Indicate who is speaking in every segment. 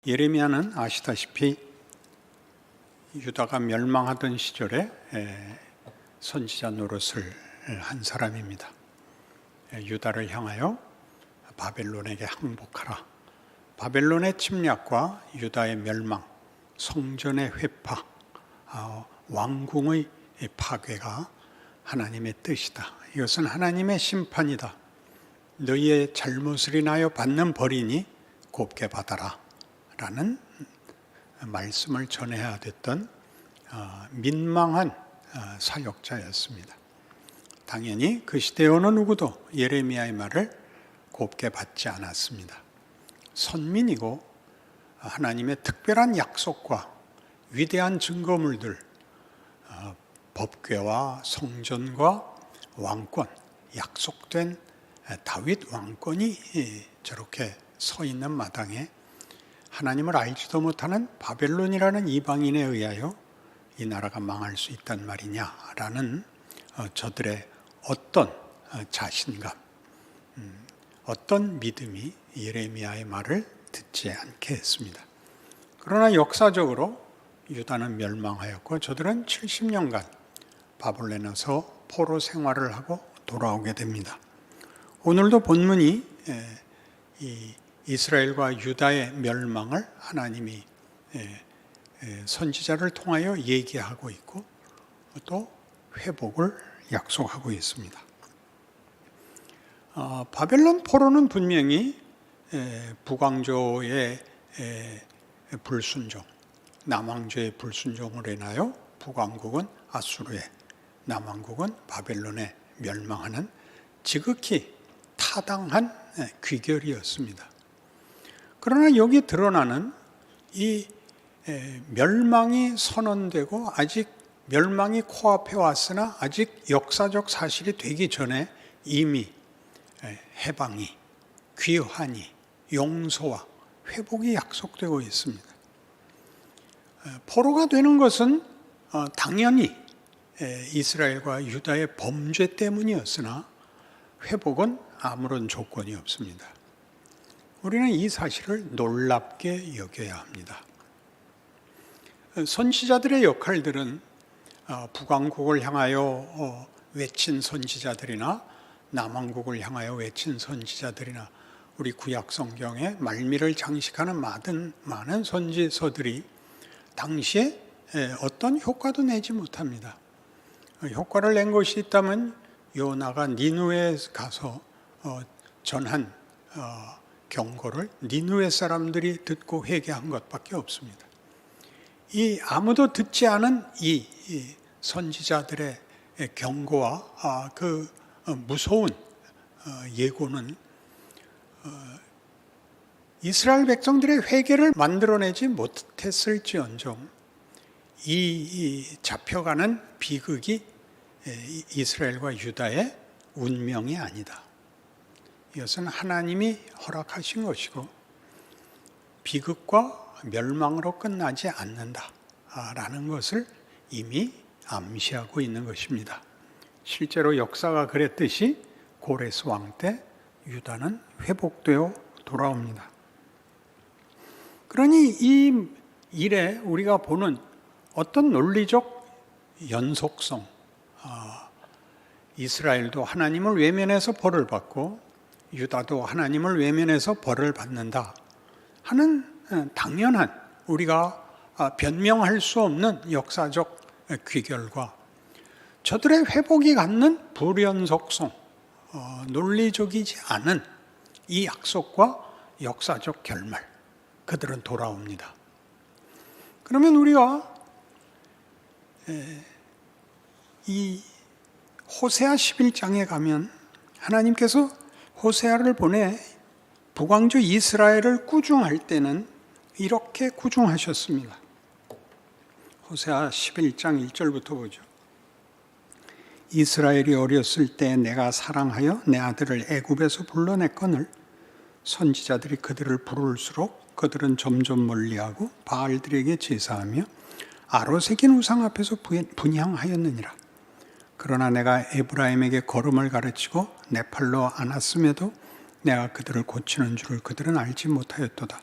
Speaker 1: 예레미야는 아시다시피 유다가 멸망하던 시절에 선지자 노릇을 한 사람입니다. 유다를 향하여 바벨론에게 항복하라. 바벨론의 침략과 유다의 멸망, 성전의 회파, 왕궁의 파괴가 하나님의 뜻이다. 이것은 하나님의 심판이다. 너희의 잘못을 인하여 받는 벌이니 곱게 받아라 라는 말씀을 전해야 됐던 민망한 사역자였습니다. 당연히 그 시대의 어느 누구도 예레미야의 말을 곱게 받지 않았습니다. 선민이고 하나님의 특별한 약속과 위대한 증거물들, 법궤와 성전과 왕권, 약속된 다윗 왕권이 저렇게 서 있는 마당에 하나님을 알지도 못하는 바벨론이라는 이방인에 의하여 이 나라가 망할 수 있단 말이냐라는 저들의 어떤 자신감, 어떤 믿음이 예레미야의 말을 듣지 않게 했습니다. 그러나 역사적으로 유다는 멸망하였고 저들은 70년간 바벨론에서 포로 생활을 하고 돌아오게 됩니다. 오늘도 본문이 이 이스라엘과 유다의 멸망을 하나님이 선지자를 통하여 얘기하고 있고 또 회복을 약속하고 있습니다. 바벨론 포로는 분명히 북왕조의 불순종, 남왕조의 불순종을 인하여 북왕국은 아수르에, 남왕국은 바벨론에 멸망하는 지극히 타당한 귀결이었습니다. 그러나 여기 드러나는 이 멸망이 선언되고 아직 멸망이 코앞에 왔으나 아직 역사적 사실이 되기 전에 이미 해방이, 귀환이, 용서와 회복이 약속되고 있습니다. 포로가 되는 것은 당연히 이스라엘과 유다의 범죄 때문이었으나 회복은 아무런 조건이 없습니다. 우리는 이 사실을 놀랍게 여겨야 합니다. 선지자들의 역할들은 북왕국을 향하여 외친 선지자들이나 남왕국을 향하여 외친 선지자들이나 우리 구약 성경에 말미를 장식하는 많은 선지서들이 당시에 어떤 효과도 내지 못합니다. 효과를 낸 것이 있다면 요나가 니느웨에 가서 전한 경고를 니느웨 사람들이 듣고 회개한 것밖에 없습니다. 이 아무도 듣지 않은 이 선지자들의 경고와 그 무서운 예고는 이스라엘 백성들의 회개를 만들어내지 못했을지언정 이 잡혀가는 비극이 이스라엘과 유다의 운명이 아니다. 이것은 하나님이 허락하신 것이고 비극과 멸망으로 끝나지 않는다라는 것을 이미 암시하고 있는 것입니다. 실제로 역사가 그랬듯이 고레스 왕 때 유다는 회복되어 돌아옵니다. 그러니 이 일에 우리가 보는 어떤 논리적 연속성, 이스라엘도 하나님을 외면해서 벌을 받고 유다도 하나님을 외면해서 벌을 받는다 하는 당연한 우리가 변명할 수 없는 역사적 귀결과 저들의 회복이 갖는 불연속성, 논리적이지 않은 이 약속과 역사적 결말, 그들은 돌아옵니다. 그러면 우리가 이 호세아 11장에 가면 하나님께서 호세아를 보내 북왕조 이스라엘을 꾸중할 때는 이렇게 꾸중하셨습니다. 호세아 11장 1절부터 보죠. 이스라엘이 어렸을 때 내가 사랑하여 내 아들을 애굽에서 불러냈거늘 선지자들이 그들을 부를수록 그들은 점점 멀리하고 바알들에게 제사하며 아로새긴 우상 앞에서 분향하였느니라. 그러나 내가 에브라임에게 걸음을 가르치고 내 팔로 안았음에도 내가 그들을 고치는 줄을 그들은 알지 못하였도다.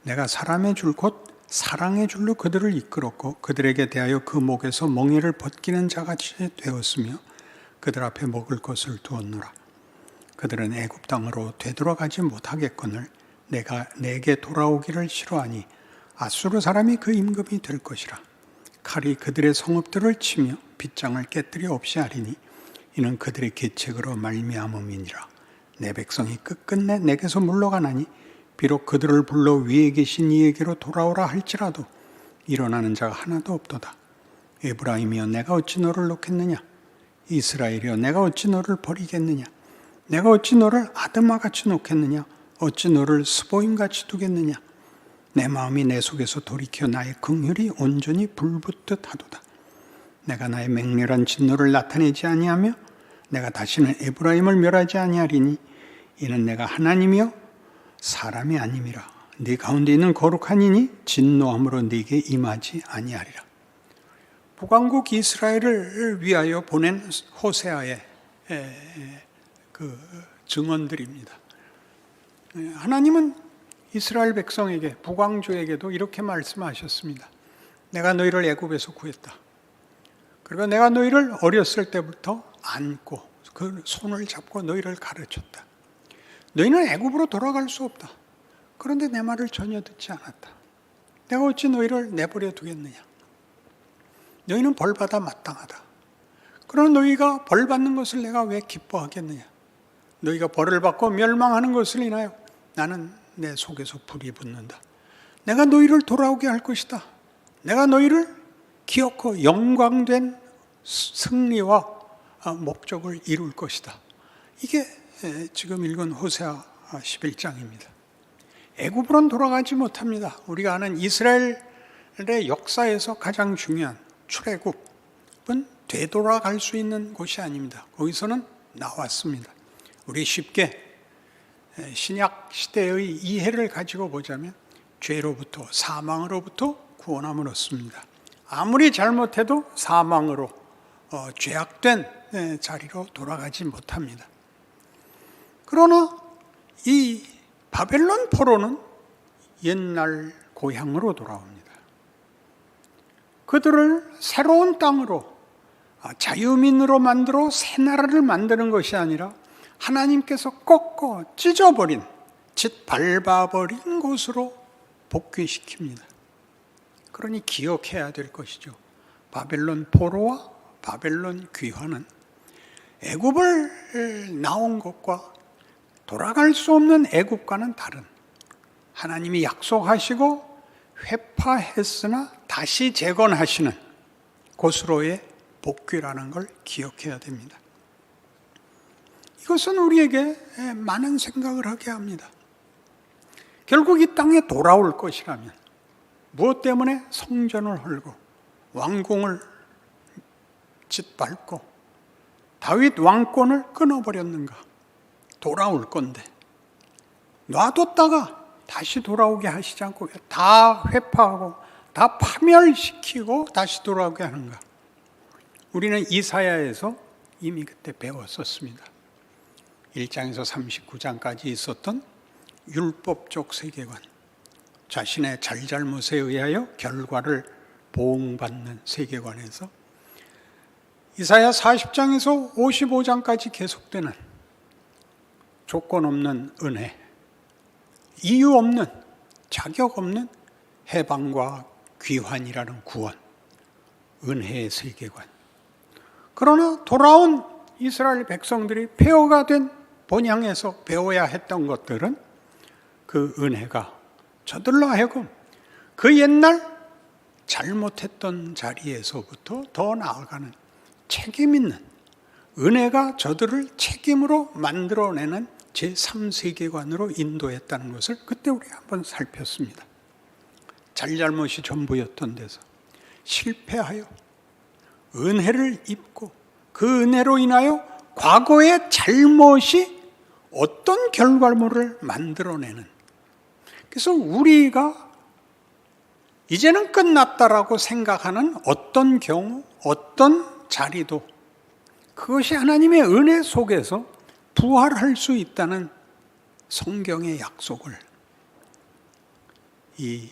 Speaker 1: 내가 사람의 줄 곧 사랑의 줄로 그들을 이끌었고 그들에게 대하여 그 목에서 멍에를 벗기는 자같이 되었으며 그들 앞에 먹을 것을 두었노라. 그들은 애굽 땅으로 되돌아가지 못하겠거늘 내가 내게 돌아오기를 싫어하니 아수르 사람이 그 임금이 될 것이라. 칼이 그들의 성읍들을 치며 빗장을 깨뜨려 없이 하리니 이는 그들의 계책으로 말미암음이니라. 내 백성이 끝끝내 내게서 물러가나니 비록 그들을 불러 위에 계신 이에게로 돌아오라 할지라도 일어나는 자가 하나도 없도다. 에브라임이여 내가 어찌 너를 놓겠느냐? 이스라엘이여 내가 어찌 너를 버리겠느냐? 내가 어찌 너를 아드마같이 놓겠느냐? 어찌 너를 스보임같이 두겠느냐? 내 마음이 내 속에서 돌이켜 나의 긍휼이 온전히 불붙듯 하도다. 내가 나의 맹렬한 진노를 나타내지 아니하며 내가 다시는 에브라임을 멸하지 아니하리니 이는 내가 하나님이여 사람이 아님이라. 네 가운데 있는 거룩한 이니 진노함으로 네게 임하지 아니하리라. 북왕국 이스라엘을 위하여 보낸 호세아의 그 증언들입니다. 하나님은 이스라엘 백성에게 북왕조에게도 이렇게 말씀하셨습니다. 내가 너희를 애굽에서 구했다. 그리고 내가 너희를 어렸을 때부터 안고 그 손을 잡고 너희를 가르쳤다. 너희는 애굽으로 돌아갈 수 없다. 그런데 내 말을 전혀 듣지 않았다. 내가 어찌 너희를 내버려 두겠느냐? 너희는 벌받아 마땅하다. 그러나 너희가 벌받는 것을 내가 왜 기뻐하겠느냐? 너희가 벌을 받고 멸망하는 것을 인하여 나는 내 속에서 불이 붙는다. 내가 너희를 돌아오게 할 것이다. 내가 너희를 기어코 영광된 승리와 목적을 이룰 것이다. 이게 지금 읽은 호세아 11장입니다. 애굽으로는 돌아가지 못합니다. 우리가 아는 이스라엘의 역사에서 가장 중요한 출애굽은 되돌아갈 수 있는 곳이 아닙니다. 거기서는 나왔습니다. 우리 쉽게 신약 시대의 이해를 가지고 보자면 죄로부터 사망으로부터 구원함을 얻습니다. 아무리 잘못해도 사망으로 죄악된 자리로 돌아가지 못합니다. 그러나 이 바벨론 포로는 옛날 고향으로 돌아옵니다. 그들을 새로운 땅으로 자유민으로 만들어 새 나라를 만드는 것이 아니라 하나님께서 꺾어 찢어버린, 밟아버린 곳으로 복귀시킵니다. 그러니 기억해야 될 것이죠. 바벨론 포로와 바벨론 귀환은 애굽을 나온 것과 돌아갈 수 없는 애굽과는 다른, 하나님이 약속하시고 회파했으나 다시 재건하시는 곳으로의 복귀라는 걸 기억해야 됩니다. 이것은 우리에게 많은 생각을 하게 합니다. 결국 이 땅에 돌아올 것이라면 무엇 때문에 성전을 헐고 왕궁을 짓밟고 다윗 왕권을 끊어버렸는가? 돌아올 건데 놔뒀다가 다시 돌아오게 하시지 않고 다 회파하고 다 파멸시키고 다시 돌아오게 하는가? 우리는 이사야에서 이미 그때 배웠었습니다. 1장에서 39장까지 있었던 율법적 세계관, 자신의 잘잘못에 의하여 결과를 보응받는 세계관에서 이사야 40장에서 55장까지 계속되는 조건 없는 은혜, 이유 없는, 자격 없는 해방과 귀환이라는 구원, 은혜의 세계관. 그러나 돌아온 이스라엘 백성들이 폐허가 된 본향에서 배워야 했던 것들은 그 은혜가 저들로 하여금 그 옛날 잘못했던 자리에서부터 더 나아가는 책임 있는, 은혜가 저들을 책임으로 만들어내는 제3세계관으로 인도했다는 것을 그때 우리 한번 살폈습니다. 잘잘못이 전부였던 데서 실패하여 은혜를 입고 그 은혜로 인하여 과거의 잘못이 어떤 결과물을 만들어내는, 그래서 우리가 이제는 끝났다라고 생각하는 어떤 경우, 어떤 자리도 그것이 하나님의 은혜 속에서 부활할 수 있다는 성경의 약속을 이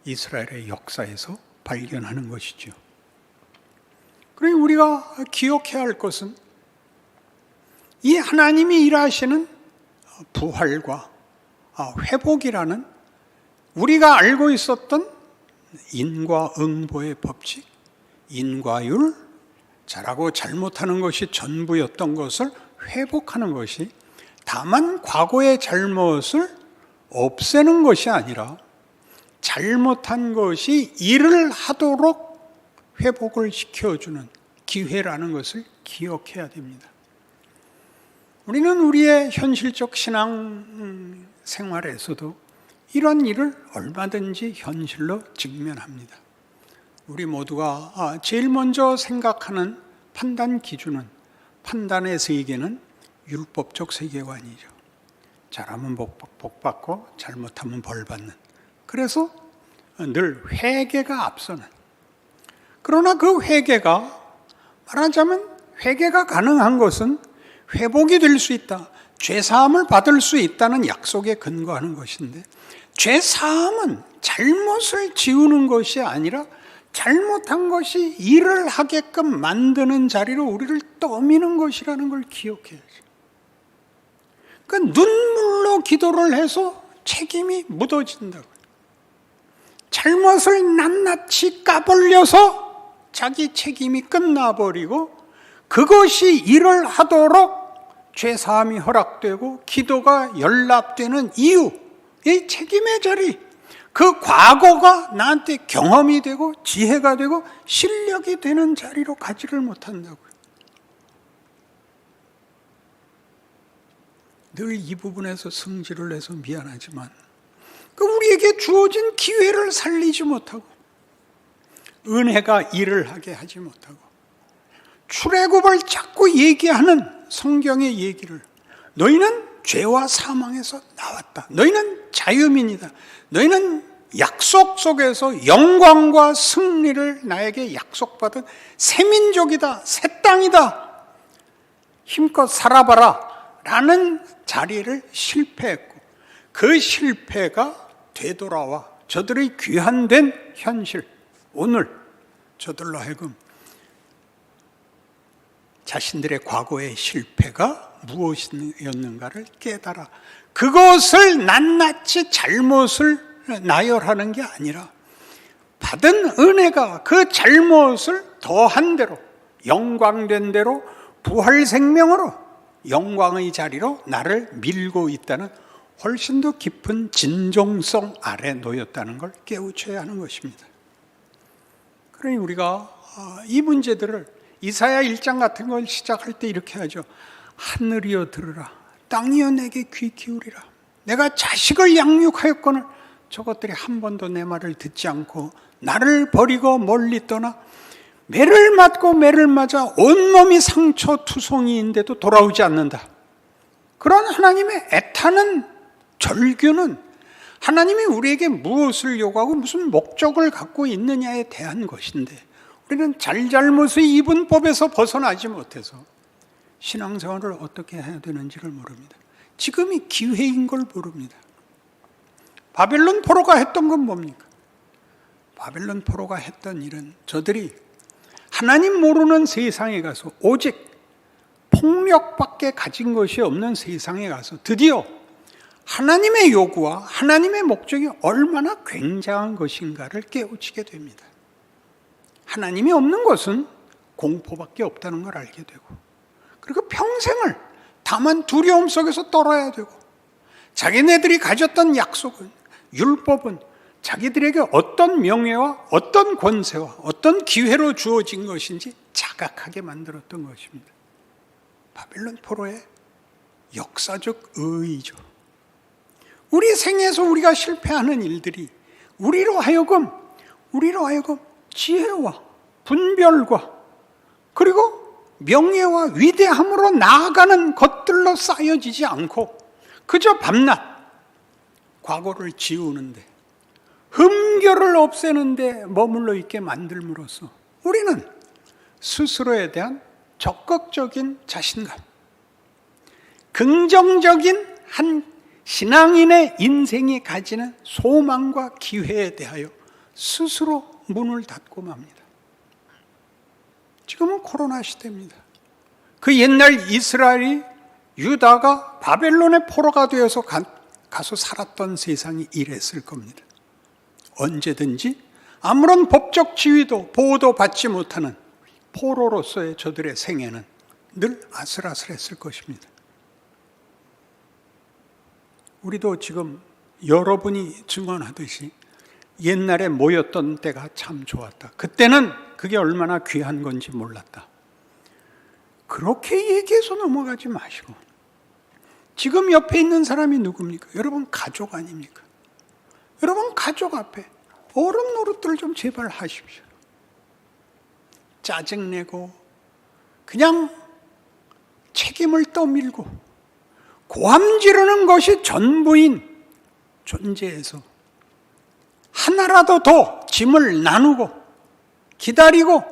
Speaker 1: 이스라엘의 역사에서 발견하는 것이죠. 그러니 우리가 기억해야 할 것은 이 하나님이 일하시는 부활과 회복이라는 우리가 알고 있었던 인과응보의 법칙, 인과율, 잘하고 잘못하는 것이 전부였던 것을 회복하는 것이 다만 과거의 잘못을 없애는 것이 아니라 잘못한 것이 일을 하도록 회복을 시켜주는 기회라는 것을 기억해야 됩니다. 우리는 우리의 현실적 신앙 생활에서도 이런 일을 얼마든지 현실로 직면합니다. 우리 모두가 제일 먼저 생각하는 판단 기준은, 판단의 세계는 율법적 세계관이죠. 잘하면 복 받고 잘못하면 벌 받는. 그래서 늘 회개가 앞서는. 그러나 그 회개가, 말하자면 회개가 가능한 것은 회복이 될 수 있다, 죄사함을 받을 수 있다는 약속에 근거하는 것인데, 죄사함은 잘못을 지우는 것이 아니라 잘못한 것이 일을 하게끔 만드는 자리로 우리를 떠미는 것이라는 걸 기억해야죠. 그 눈물로 기도를 해서 책임이 묻어진다고요. 잘못을 낱낱이 까불려서 자기 책임이 끝나버리고 그것이 일을 하도록 죄사함이 허락되고 기도가 연락되는 이유, 이 책임의 자리, 그 과거가 나한테 경험이 되고 지혜가 되고 실력이 되는 자리로 가지를 못한다고요. 늘 이 부분에서 승질을 내서 미안하지만 우리에게 주어진 기회를 살리지 못하고 은혜가 일을 하게 하지 못하고 출애굽을 자꾸 얘기하는 성경의 얘기를, 너희는 죄와 사망에서 나왔다, 너희는 자유민이다, 너희는 약속 속에서 영광과 승리를 나에게 약속받은 새 민족이다, 새 땅이다, 힘껏 살아봐라 라는 자리를 실패했고, 그 실패가 되돌아와 저들의 귀환된 현실, 오늘 저들로 하여금 자신들의 과거의 실패가 무엇이었는가를 깨달아 그것을 낱낱이 잘못을 나열하는 게 아니라 받은 은혜가 그 잘못을 더한 대로, 영광된 대로 부활 생명으로 영광의 자리로 나를 밀고 있다는 훨씬 더 깊은 진정성 아래 놓였다는 걸 깨우쳐야 하는 것입니다. 그러니 우리가 이 문제들을 이사야 1장 같은 걸 시작할 때 이렇게 하죠. 하늘이여 들으라, 땅이여 내게 귀 기울이라. 내가 자식을 양육하였거늘 저것들이 한 번도 내 말을 듣지 않고 나를 버리고 멀리 떠나 매를 맞고 매를 맞아 온몸이 상처투성이인데도 돌아오지 않는다. 그런 하나님의 애타는 절규는 하나님이 우리에게 무엇을 요구하고 무슨 목적을 갖고 있느냐에 대한 것인데, 우리는 잘잘못의 이분법에서 벗어나지 못해서 신앙생활을 어떻게 해야 되는지를 모릅니다. 지금이 기회인 걸 모릅니다. 바벨론 포로가 했던 건 뭡니까? 바벨론 포로가 했던 일은 저들이 하나님 모르는 세상에 가서, 오직 폭력밖에 가진 것이 없는 세상에 가서 드디어 하나님의 요구와 하나님의 목적이 얼마나 굉장한 것인가를 깨우치게 됩니다. 하나님이 없는 것은 공포밖에 없다는 걸 알게 되고, 그리고 평생을 다만 두려움 속에서 떨어야 되고, 자기네들이 가졌던 약속은, 율법은 자기들에게 어떤 명예와 어떤 권세와 어떤 기회로 주어진 것인지 자각하게 만들었던 것입니다. 바벨론 포로의 역사적 의의죠. 우리 생에서 우리가 실패하는 일들이 우리로 하여금 지혜와 분별과 그리고 명예와 위대함으로 나아가는 것들로 쌓여지지 않고 그저 밤낮 과거를 지우는데, 흠결을 없애는데 머물러 있게 만들므로써 우리는 스스로에 대한 적극적인 자신감, 긍정적인 한 신앙인의 인생이 가지는 소망과 기회에 대하여 스스로 문을 닫고 맙니다. 지금은 코로나 시대입니다. 그 옛날 이스라엘이 유다가 바벨론의 포로가 되어서 가서 살았던 세상이 이랬을 겁니다. 언제든지 아무런 법적 지위도 보호도 받지 못하는 포로로서의 저들의 생애는 늘 아슬아슬했을 것입니다. 우리도 지금 여러분이 증언하듯이 옛날에 모였던 때가 참 좋았다. 그때는 그게 얼마나 귀한 건지 몰랐다. 그렇게 얘기해서 넘어가지 마시고, 지금 옆에 있는 사람이 누굽니까? 여러분 가족 아닙니까? 여러분 가족 앞에 어른 노릇들 좀 제발 하십시오. 짜증내고 그냥 책임을 떠밀고 고함 지르는 것이 전부인 존재에서 하나라도 더 짐을 나누고 기다리고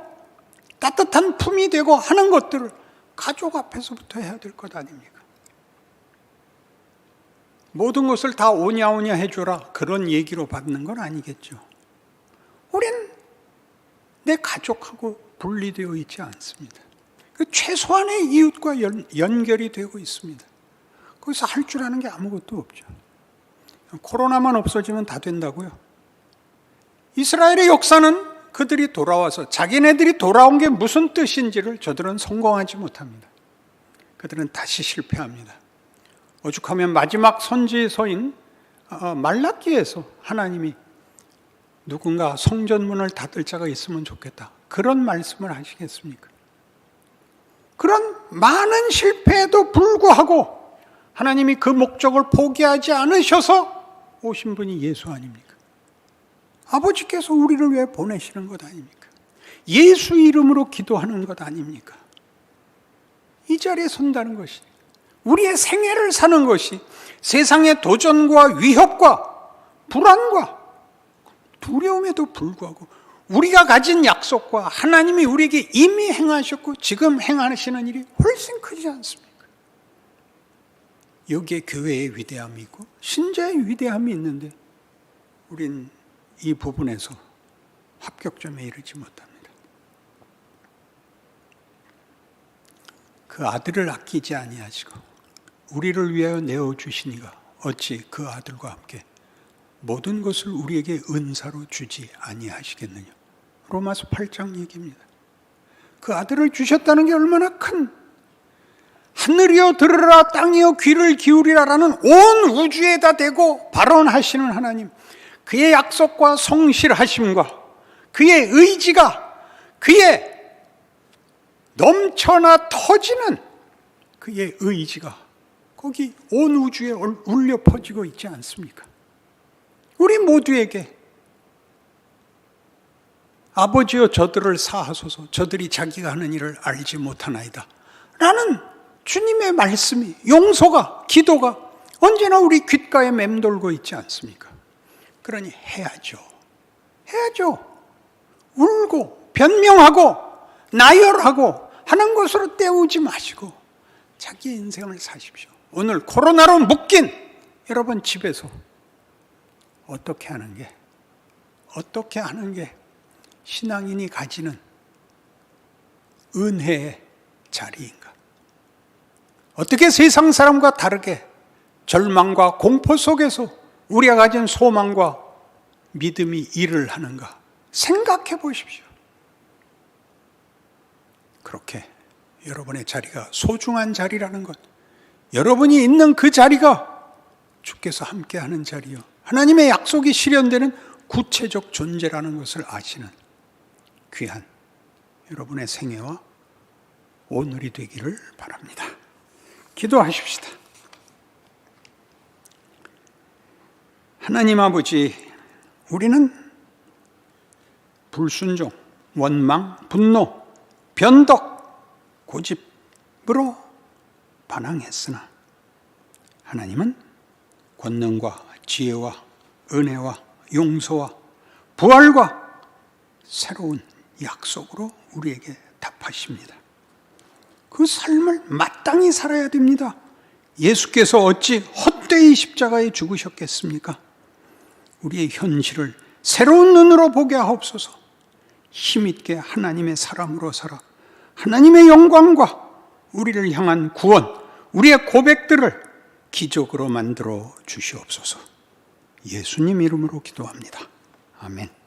Speaker 1: 따뜻한 품이 되고 하는 것들을 가족 앞에서부터 해야 될 것 아닙니까? 모든 것을 다 오냐오냐 해줘라 그런 얘기로 받는 건 아니겠죠. 우린 내 가족하고 분리되어 있지 않습니다. 최소한의 이웃과 연결이 되고 있습니다. 거기서 할 줄 아는 게 아무것도 없죠. 코로나만 없어지면 다 된다고요? 이스라엘의 역사는 그들이 돌아와서 자기네들이 돌아온 게 무슨 뜻인지를 저들은 성공하지 못합니다. 그들은 다시 실패합니다. 오죽하면 마지막 선지서인 말라기에서 하나님이 누군가 성전문을 닫을 자가 있으면 좋겠다, 그런 말씀을 하시겠습니까? 그런 많은 실패에도 불구하고 하나님이 그 목적을 포기하지 않으셔서 오신 분이 예수 아닙니까? 아버지께서 우리를 왜 보내시는 것 아닙니까? 예수 이름으로 기도하는 것 아닙니까? 이 자리에 선다는 것이, 우리의 생애를 사는 것이 세상의 도전과 위협과 불안과 두려움에도 불구하고 우리가 가진 약속과 하나님이 우리에게 이미 행하셨고 지금 행하시는 일이 훨씬 크지 않습니까? 여기에 교회의 위대함이 있고 신자의 위대함이 있는데 우린 이 부분에서 합격점에 이르지 못합니다. 그 아들을 아끼지 아니하시고 우리를 위하여 내어주시니가 어찌 그 아들과 함께 모든 것을 우리에게 은사로 주지 아니하시겠느냐. 로마서 8장 얘기입니다. 그 아들을 주셨다는 게 얼마나 큰, 하늘이여 들으라 땅이여 귀를 기울이라라는 온 우주에다 대고 발언하시는 하나님, 그의 약속과 성실하심과 그의 의지가, 그의 넘쳐나 터지는 그의 의지가 거기 온 우주에 울려 퍼지고 있지 않습니까? 우리 모두에게 아버지여 저들을 사하소서, 저들이 자기가 하는 일을 알지 못하나이다 라는 주님의 말씀이, 용서가, 기도가 언제나 우리 귓가에 맴돌고 있지 않습니까? 그러니 해야죠. 울고 변명하고 나열하고 하는 것으로 때우지 마시고 자기 인생을 사십시오. 오늘 코로나로 묶인 여러분 집에서 어떻게 하는 게 신앙인이 가지는 은혜의 자리인가? 어떻게 세상 사람과 다르게 절망과 공포 속에서 우리가 가진 소망과 믿음이 일을 하는가? 생각해 보십시오. 그렇게 여러분의 자리가 소중한 자리라는 것, 여러분이 있는 그 자리가 주께서 함께하는 자리요, 하나님의 약속이 실현되는 구체적 존재라는 것을 아시는 귀한 여러분의 생애와 오늘이 되기를 바랍니다. 기도하십시다. 하나님 아버지, 우리는 불순종, 원망, 분노, 변덕, 고집으로 반항했으나 하나님은 권능과 지혜와 은혜와 용서와 부활과 새로운 약속으로 우리에게 답하십니다. 그 삶을 마땅히 살아야 됩니다. 예수께서 어찌 헛되이 십자가에 죽으셨겠습니까? 우리의 현실을 새로운 눈으로 보게 하옵소서. 힘있게 하나님의 사람으로 살아 하나님의 영광과 우리를 향한 구원, 우리의 고백들을 기적으로 만들어 주시옵소서. 예수님 이름으로 기도합니다. 아멘.